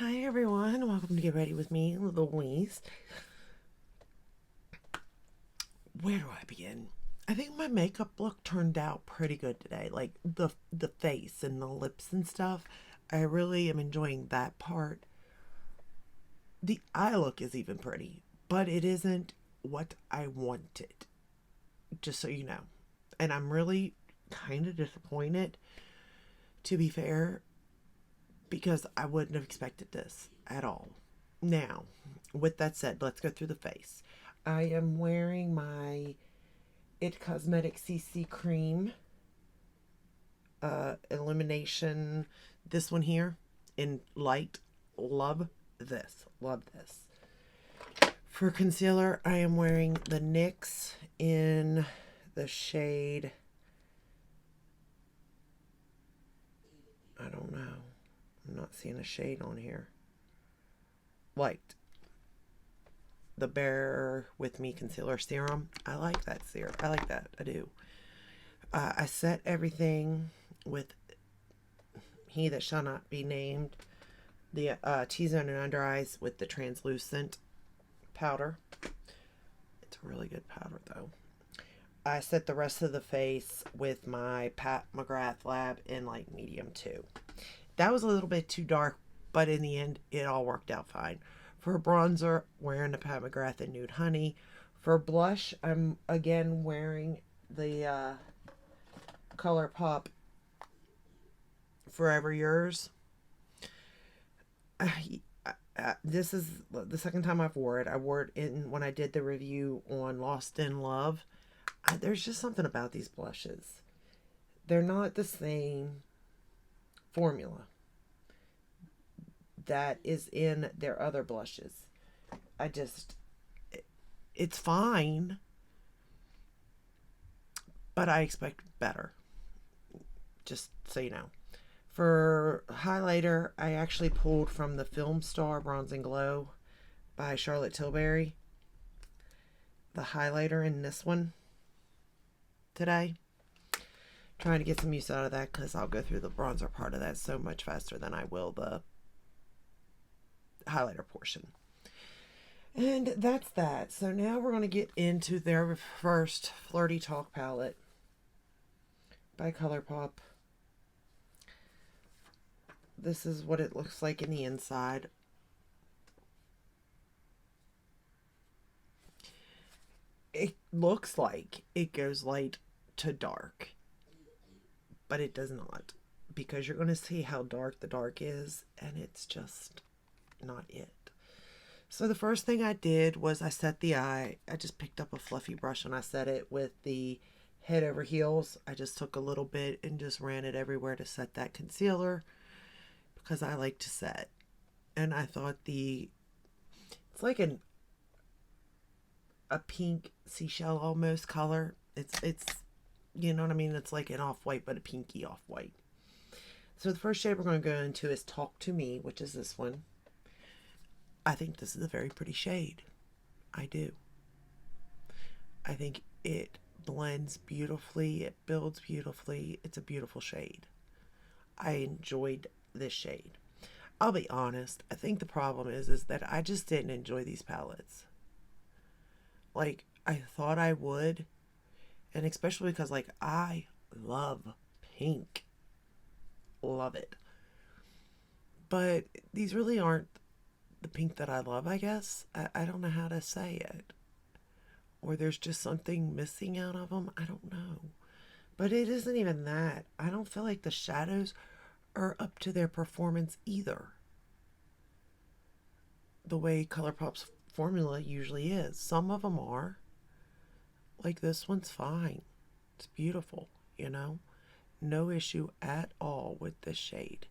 Hi everyone, welcome to Get Ready With Me, Louise. Where do I begin? I think my makeup look turned out pretty good today. Like the face and the lips and stuff. I really am enjoying that part. The eye look is even pretty, but it isn't what I wanted, just so you know. And I'm really kind of disappointed, to be fair, because I wouldn't have expected this at all. Now, with that said, let's go through the face. I am wearing my It Cosmetics CC Cream Illumination. This one here in light. Love this. Love this. For concealer, I am wearing the NYX in the shade. I don't know. I'm not seeing a shade on here. Light. The Bear With Me Concealer Serum. I like that serum. I like that. I do. I set everything with He That Shall Not Be Named. The T-zone and under eyes with the translucent powder. It's a really good powder though. I set the rest of the face with my Pat McGrath Lab in light medium too. That was a little bit too dark, but in the end, it all worked out fine. For bronzer, wearing the Pat McGrath in Nude Honey. For blush, I'm again wearing the ColourPop Forever Yours. This is the second time I've wore it. I wore it in when I did the review on Lost in Love. There's just something about these blushes. They're not the same formula that is in their other blushes. It's fine, but I expect better. Just so you know. For highlighter, I actually pulled from the Film Star Bronze and Glow by Charlotte Tilbury. The highlighter in this one today. Trying to get some use out of that because I'll go through the bronzer part of that so much faster than I will the highlighter portion. And that's that. So now we're going to get into their first Flirty Talk palette by ColourPop. This is what it looks like in the inside. It looks like it goes light to dark, but it does not, because you're going to see how dark the dark is, and it's just not it. So the first thing I did was I set the eye. I just picked up a fluffy brush and I set it with the head over heels. I just took a little bit and just ran it everywhere to set that concealer, because I like to set. And I thought it's like a pink seashell almost color. It's you know what I mean? It's like an off-white, but a pinky off-white. So the first shade we're going to go into is Talk to Me, which is this one. I think this is a very pretty shade. I do. I think it blends beautifully. It builds beautifully. It's a beautiful shade. I enjoyed this shade. I'll be honest. I think the problem is that I just didn't enjoy these palettes. Like, I thought I would. And especially because, like, I love pink. Love it. But these really aren't the pink that I love, I guess. I don't know how to say it. Or there's just something missing out of them. I don't know. But it isn't even that. I don't feel like the shadows are up to their performance either. The way ColourPop's formula usually is. Some of them are. Like this one's fine. It's beautiful, you know? No issue at all with this shade.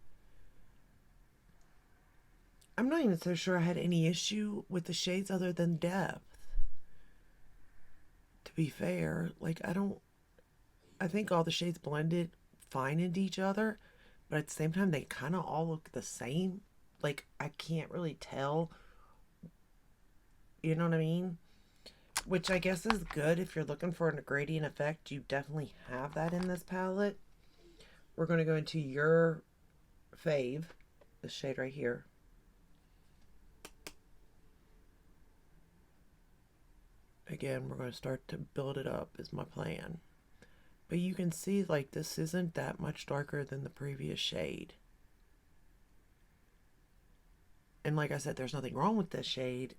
I'm not even so sure I had any issue with the shades other than depth. To be fair, like I think all the shades blended fine into each other, but at the same time they kind of all look the same. Like I can't really tell. You know what I mean? Which I guess is good if you're looking for a gradient effect. You definitely have that in this palette. We're going to go into your fave, the shade right here. again, we're going to start to build it up is my plan. But you can see, like, this isn't that much darker than the previous shade. And like I said, there's nothing wrong with this shade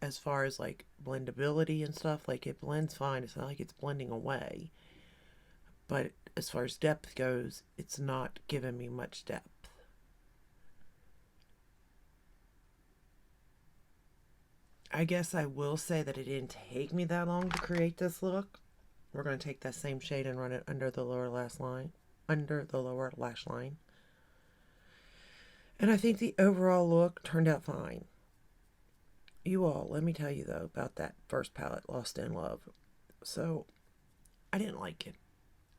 as far as, like, blendability and stuff. Like, it blends fine. It's not like it's blending away. But as far as depth goes, it's not giving me much depth. I guess I will say that it didn't take me that long to create this look. We're going to take that same shade and run it under the lower lash line. And I think the overall look turned out fine. You all, let me tell you though about that first palette, Lost in Love. So, I didn't like it.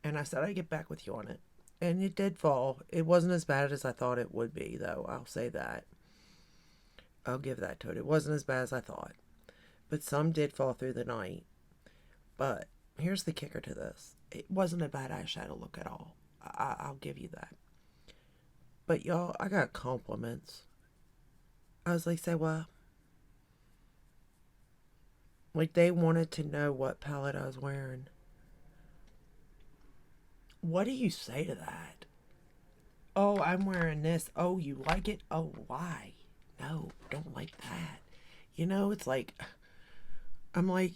And I said I'd get back with you on it. And it did fall. It wasn't as bad as I thought it would be, though. I'll say that. I'll give that to it. It wasn't as bad as I thought. But some did fall through the night. But here's the kicker to this. It wasn't a bad eyeshadow look at all. I'll give you that. But y'all, I got compliments. I was like, say what? Like, they wanted to know what palette I was wearing. What do you say to that? Oh, I'm wearing this. Oh, you like it? Oh, why? No, don't like that. You know, it's like, I'm like,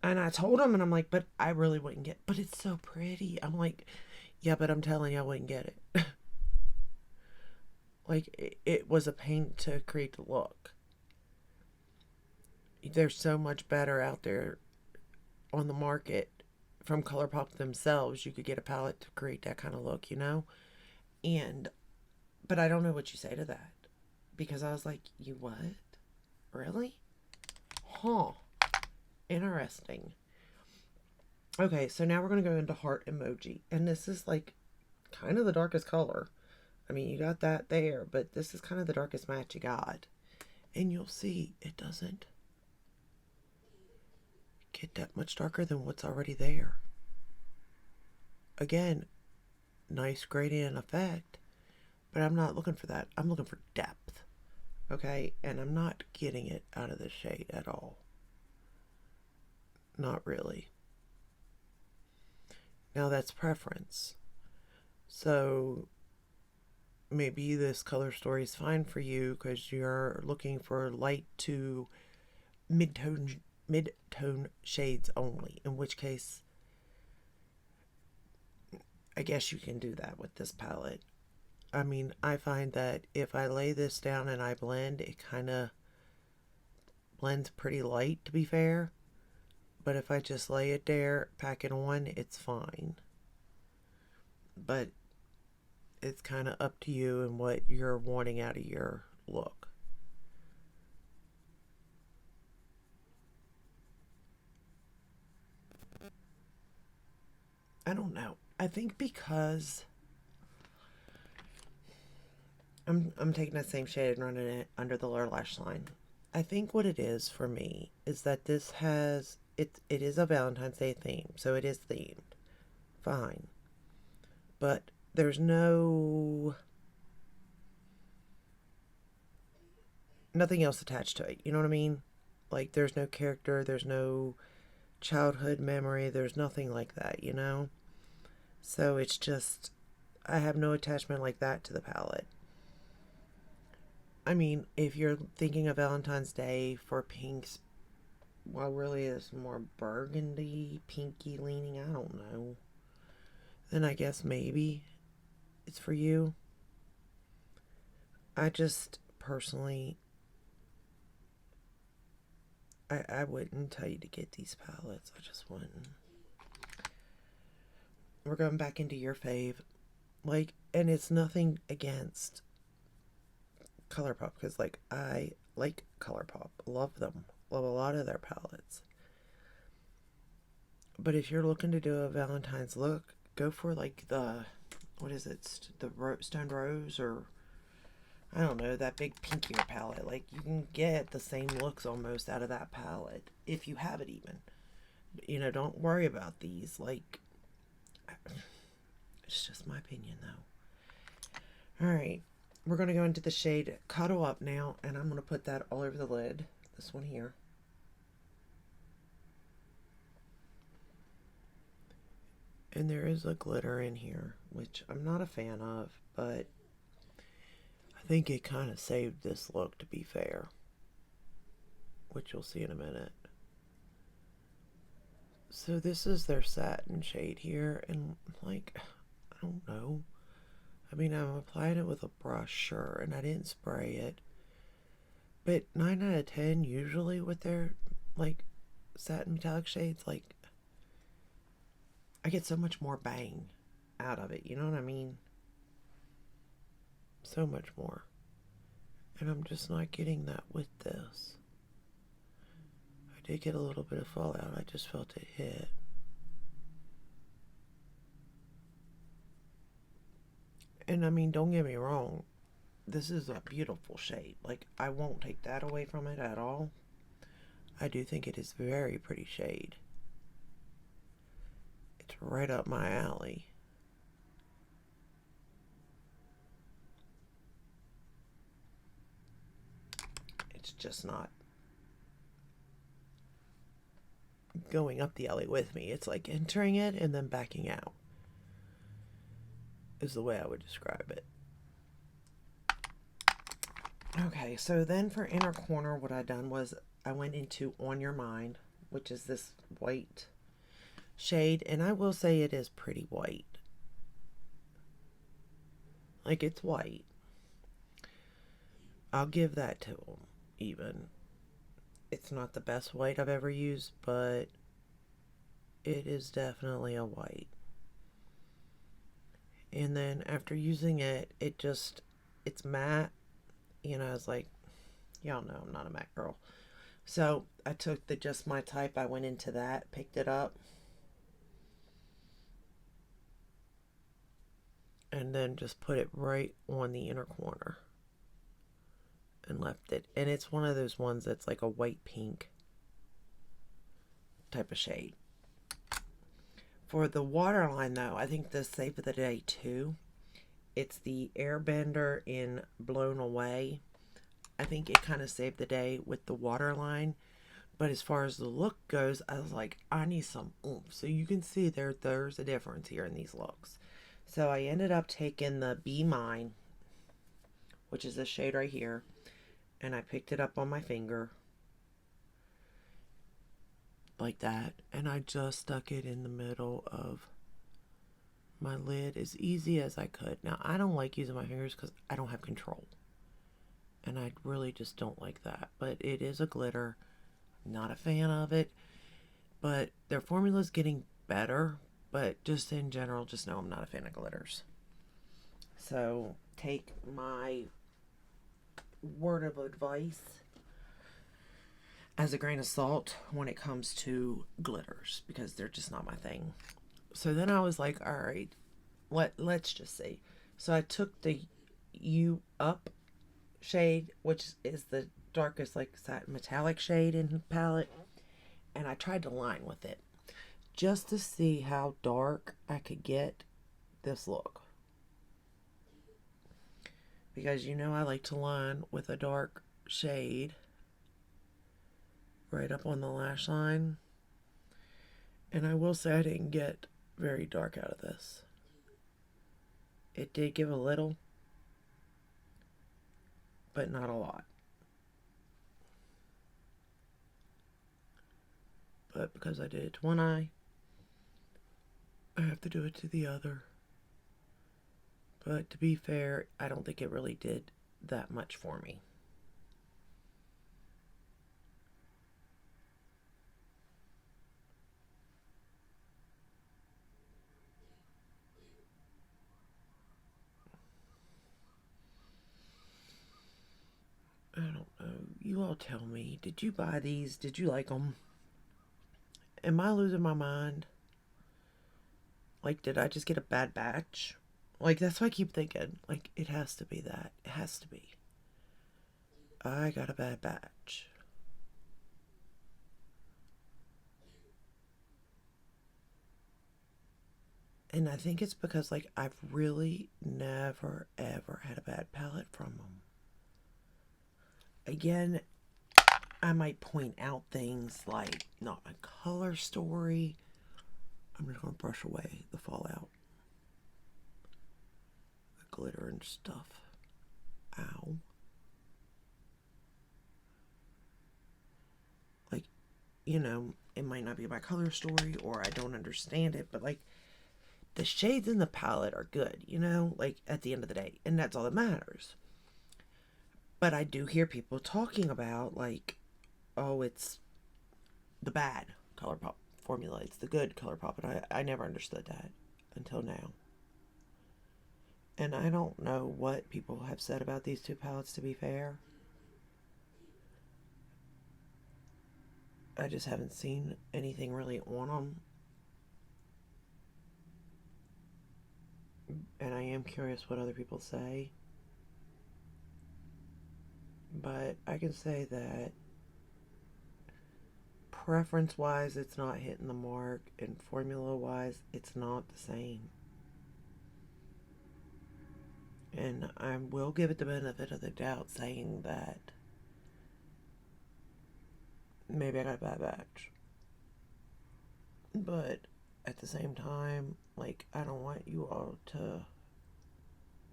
and I told him, and I'm like, but I really wouldn't get, but it's so pretty. I'm like, yeah, but I'm telling you, I wouldn't get it. Like, it was a pain to create the look. There's so much better out there on the market from ColourPop themselves. You could get a palette to create that kind of look, you know? But I don't know what you say to that. Because I was like, you what? Really? Huh. Interesting. Okay, so now we're going to go into heart emoji. And this is like kind of the darkest color. I mean, you got that there, but this is kind of the darkest match you got. And you'll see it doesn't get that much darker than what's already there. Again, nice gradient effect, but I'm not looking for that. I'm looking for depth. Okay, and I'm not getting it out of the shade at all. Not really. Now that's preference. So maybe this color story is fine for you because you're looking for light to mid-tone shades only, in which case I guess you can do that with this palette. I mean, I find that if I lay this down and I blend, it kind of blends pretty light, to be fair. But if I just lay it there, pack it on, it's fine. But it's kind of up to you and what you're wanting out of your look. I don't know. I think because I'm taking that same shade and running it under the lower lash line. I think what it is for me is that this has it is a Valentine's Day theme, so it is themed. Fine. But there's nothing else attached to it. You know what I mean? Like, there's no character, there's no childhood memory, there's nothing like that, you know? So it's just, I have no attachment like that to the palette. I mean, if you're thinking of Valentine's Day for pinks, well, really is more burgundy, pinky leaning, I don't know. Then I guess maybe it's for you. I just personally, I wouldn't tell you to get these palettes. I just wouldn't. We're going back into your fave. Like, and it's nothing against ColourPop, because, like, I like ColourPop. Love them. Love a lot of their palettes. But if you're looking to do a Valentine's look, go for, like, the, what is it? The Stone Rose, or I don't know, that big pinkier palette. Like, you can get the same looks almost out of that palette, if you have it even. You know, don't worry about these. Like, it's just my opinion, though. Alright, we're going to go into the shade Cuddle Up now, and I'm going to put that all over the lid. This one here. And there is a glitter in here, which I'm not a fan of, but I think it kind of saved this look, to be fair, which you'll see in a minute. So this is their satin shade here, and like, I don't know. I mean, I'm applying it with a brush, sure, and I didn't spray it. But 9 out of 10, usually with their, like, satin metallic shades, like, I get so much more bang out of it, you know what I mean? So much more. And I'm just not getting that with this. I did get a little bit of fallout, I just felt it hit. And I mean, don't get me wrong, this is a beautiful shade. Like, I won't take that away from it at all. I do think it is very pretty shade. It's right up my alley. It's just not going up the alley with me. It's like entering it and then backing out, is the way I would describe it. Okay, so then for inner corner, what I done was I went into On Your Mind, which is this white shade, and I will say it is pretty white. Like, it's white. I'll give that to them, even. It's not the best white I've ever used, but it is definitely a white. And then after using it, it's matte. You know, it's like, y'all know I'm not a matte girl. So I took the Just My Type, I went into that, picked it up, and then just put it right on the inner corner and left it. And it's one of those ones that's like a white pink type of shade. For the waterline, though, I think the save of the day too. It's the Airbender in Blown Away. I think it kind of saved the day with the waterline. But as far as the look goes, I was like, I need some oomph. So you can see there's a difference here in these looks. So I ended up taking the Be Mine, which is this shade right here, and I picked it up on my finger like that, and I just stuck it in the middle of my lid as easy as I could. Now, I don't like using my fingers because I don't have control, and I really just don't like that. But it is a glitter. Not a fan of it, but their formula is getting better. But just in general, just know I'm not a fan of glitters. So take my word of advice as a grain of salt when it comes to glitters, because they're just not my thing. So then I was like, all right, let's just see. So I took the You Up shade, which is the darkest, like, satin metallic shade in the palette, and I tried to line with it just to see how dark I could get this look, because you know I like to line with a dark shade right up on the lash line. And I will say I didn't get very dark out of this. It did give a little, but not a lot. But because I did it to one eye, I have to do it to the other. But to be fair, I don't think it really did that much for me. I don't know. You all tell me. Did you buy these? Did you like them? Am I losing my mind? Like, did I just get a bad batch? Like, that's what I keep thinking. Like, it has to be that. It has to be. I got a bad batch. And I think it's because, like, I've really never, ever had a bad palette from them. Again, I might point out things like not my color story. I'm just going to brush away the fallout. The glitter and stuff. Ow. Like, you know, it might not be my color story or I don't understand it, but like, the shades in the palette are good, you know, like at the end of the day, and that's all that matters. But I do hear people talking about like, oh, it's the bad ColourPop formula, it's the good ColourPop, and I never understood that until now. And I don't know what people have said about these two palettes, to be fair. I just haven't seen anything really on them. And I am curious what other people say. But I can say that preference-wise, it's not hitting the mark. And formula-wise, it's not the same. And I will give it the benefit of the doubt saying that maybe I got a bad batch. But at the same time, like, I don't want you all to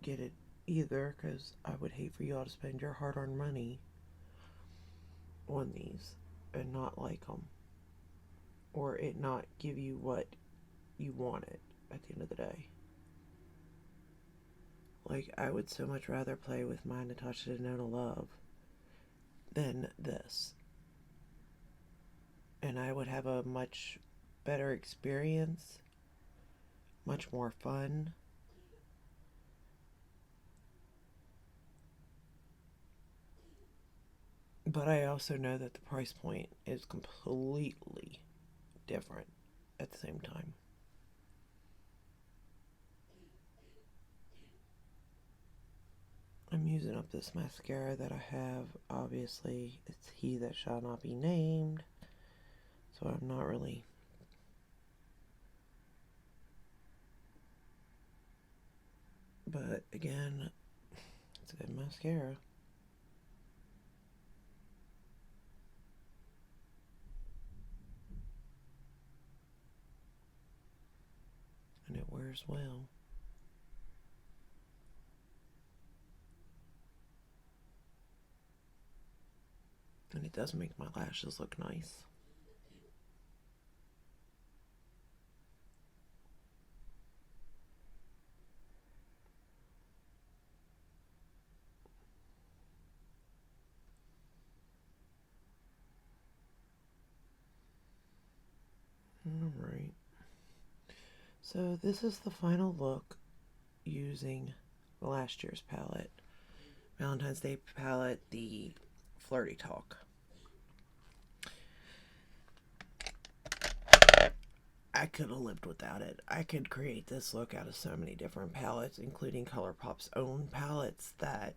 get it either, because I would hate for you all to spend your hard-earned money on these and not like them, or it not give you what you wanted at the end of the day. Like, I would so much rather play with my Natasha Denona Love than this. And I would have a much better experience, much more fun. But I also know that the price point is completely different at the same time. I'm using up this mascara that I have. Obviously, it's He That Shall Not Be Named. So I'm not really... But again, it's a good mascara. And it wears well. And it does make my lashes look nice. Alright. So this is the final look using last year's palette. Valentine's Day palette, the Flirty Talk. I could have lived without it. I could create this look out of so many different palettes, including ColourPop's own palettes, that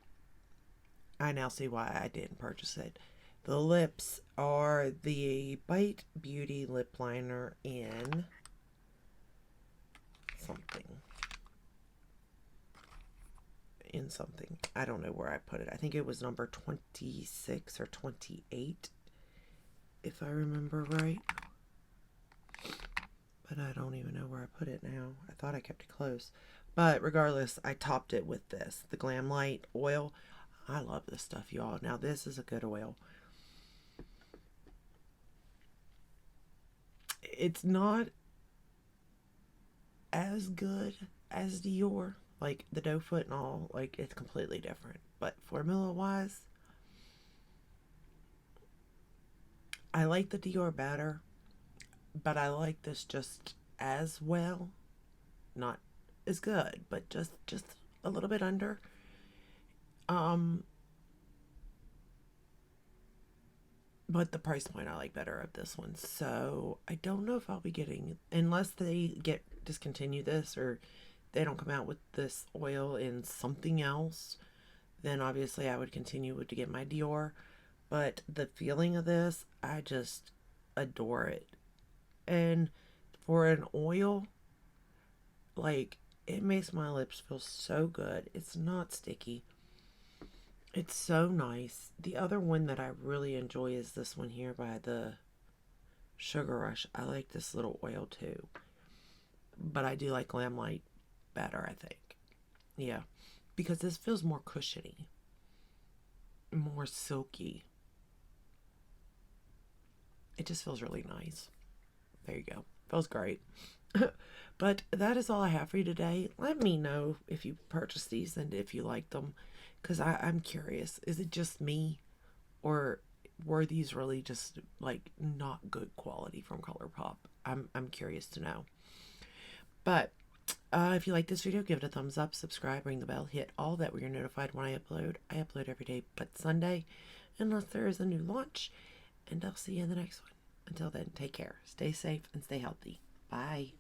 I now see why I didn't purchase it. The lips are the Bite Beauty lip liner in something. I don't know where I put it. I think it was number 26 or 28, if I remember right. But I don't even know where I put it now. I thought I kept it close. But regardless, I topped it with this, the Glam Light oil. I love this stuff, y'all. Now, this is a good oil. It's not as good as Dior. Like, the doe foot and all, like, it's completely different. But formula-wise, I like the Dior better. But I like this just as well. Not as good, but just a little bit under. But the price point I like better of this one. So I don't know if I'll be getting, unless they discontinue this, or they don't come out with this oil in something else, then obviously I would continue to get my Dior. But the feeling of this, I just adore it. And for an oil, like, it makes my lips feel so good. It's not sticky. It's so nice. The other one that I really enjoy is this one here by the Sugar Rush. I like this little oil too. but I do like Glam Light better, I think. Yeah, because this feels more cushiony, more silky. It just feels really nice. There you go. Feels great. But that is all I have for you today. Let me know if you purchased these and if you like them, because I'm curious. Is it just me, or were these really just like not good quality from ColourPop? I'm curious to know. But if you like this video, give it a thumbs up, subscribe, ring the bell, hit all that where you're notified when I upload. I upload every day but Sunday, unless there is a new launch. And I'll see you in the next one. Until then, take care, stay safe, and stay healthy. Bye.